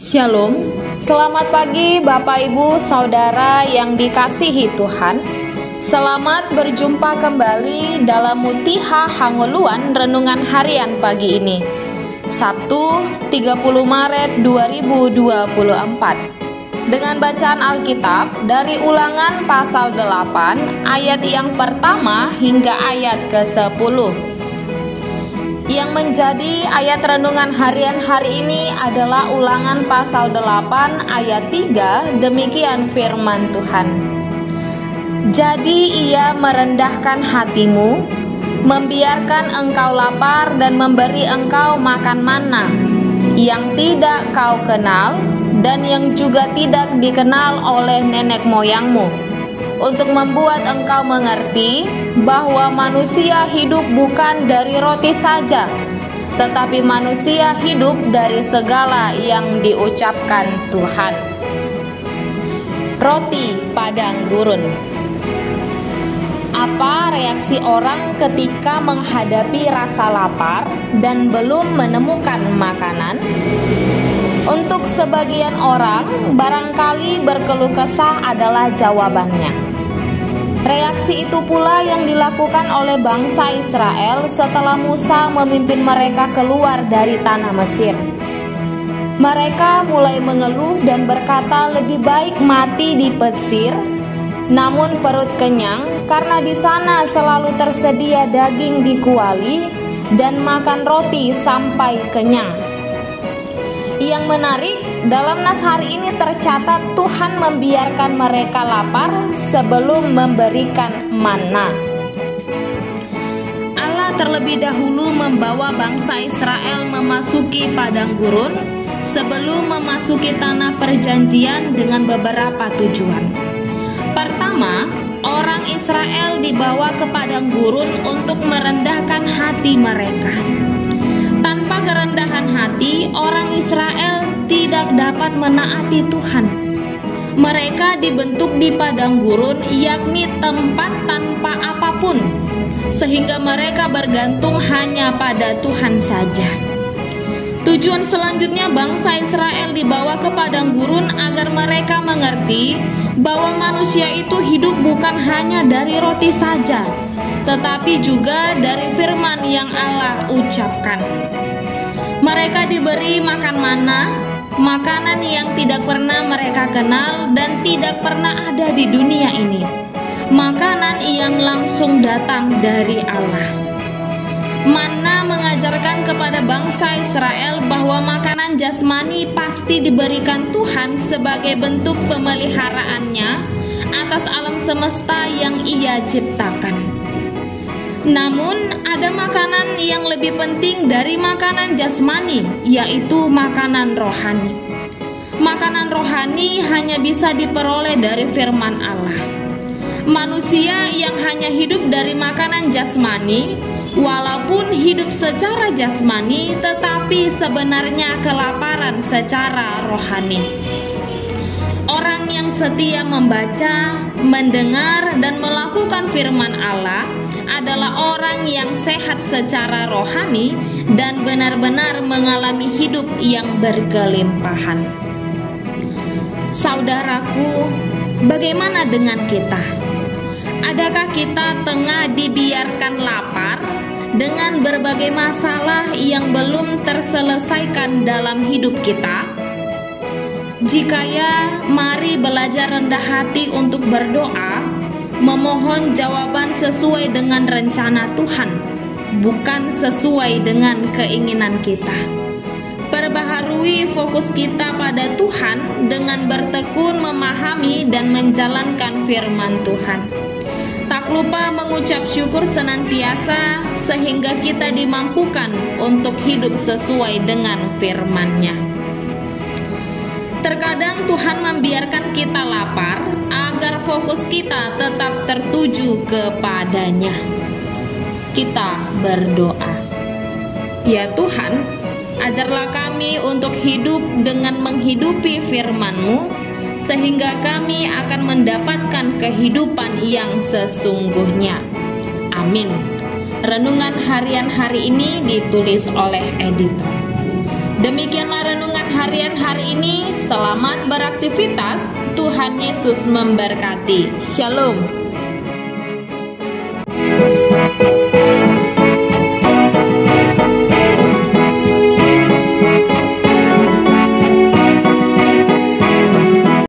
Shalom, selamat pagi Bapak Ibu Saudara yang dikasihi Tuhan. Selamat berjumpa kembali dalam Mutiha Hangoluan Renungan Harian pagi ini, Sabtu 30 Maret 2024. Dengan bacaan Alkitab dari Ulangan pasal 8 ayat yang pertama hingga ayat ke-10. Yang menjadi ayat renungan harian hari ini adalah Ulangan pasal 8 ayat 3, demikian firman Tuhan. Jadi ia merendahkan hatimu, membiarkan engkau lapar dan memberi engkau makan mana, yang tidak kau kenal dan yang juga tidak dikenal oleh nenek moyangmu, untuk membuat engkau mengerti bahwa manusia hidup bukan dari roti saja, tetapi manusia hidup dari segala yang diucapkan Tuhan. Roti padang gurun. Apa reaksi orang ketika menghadapi rasa lapar dan belum menemukan makanan? Untuk sebagian orang, barangkali berkeluh kesah adalah jawabannya. Reaksi itu pula yang dilakukan oleh bangsa Israel setelah Musa memimpin mereka keluar dari tanah Mesir. Mereka mulai mengeluh dan berkata lebih baik mati di Mesir, namun perut kenyang karena di sana selalu tersedia daging di kuali dan makan roti sampai kenyang. Yang menarik, dalam nas hari ini tercatat Tuhan membiarkan mereka lapar sebelum memberikan manna. Allah terlebih dahulu membawa bangsa Israel memasuki padang gurun sebelum memasuki tanah perjanjian dengan beberapa tujuan. Pertama, orang Israel dibawa ke padang gurun untuk merendahkan hati mereka. Tanpa kerendahan hati, orang Israel tidak dapat menaati Tuhan. Mereka dibentuk di padang gurun, yakni tempat tanpa apapun, sehingga mereka bergantung hanya pada Tuhan saja. Tujuan selanjutnya bangsa Israel dibawa ke padang gurun agar mereka mengerti bahwa manusia itu hidup bukan hanya dari roti saja, tetapi juga dari firman yang Allah ucapkan. Mereka diberi makan mana, makanan yang tidak pernah mereka kenal dan tidak pernah ada di dunia ini. Makanan yang langsung datang dari Allah. Manna mengajarkan kepada bangsa Israel bahwa makanan jasmani pasti diberikan Tuhan sebagai bentuk pemeliharaannya atas alam semesta yang Ia ciptakan. Namun ada makanan yang lebih penting dari makanan jasmani, yaitu makanan rohani. Makanan rohani hanya bisa diperoleh dari firman Allah. Manusia yang hanya hidup dari makanan jasmani, walaupun hidup secara jasmani, tetapi sebenarnya kelaparan secara rohani. Orang yang setia membaca, mendengar, dan melakukan firman Allah adalah orang yang sehat secara rohani dan benar-benar mengalami hidup yang berkelimpahan. Saudaraku, bagaimana dengan kita? Adakah kita tengah dibiarkan lapar dengan berbagai masalah yang belum terselesaikan dalam hidup kita? Jika ya, mari belajar rendah hati untuk berdoa, memohon jawaban sesuai dengan rencana Tuhan, bukan sesuai dengan keinginan kita. Perbaharui fokus kita pada Tuhan dengan bertekun memahami dan menjalankan firman Tuhan. Tak lupa mengucap syukur senantiasa sehingga kita dimampukan untuk hidup sesuai dengan firman-Nya. Terkadang Tuhan membiarkan kita lapar agar fokus kita tetap tertuju kepadanya. Kita berdoa. Ya Tuhan, ajarlah kami untuk hidup dengan menghidupi firman-Mu, sehingga kami akan mendapatkan kehidupan yang sesungguhnya. Amin. Renungan harian hari ini ditulis oleh editor. Demikianlah renungan harian hari ini. Selamat beraktivitas. Tuhan Yesus memberkati. Shalom.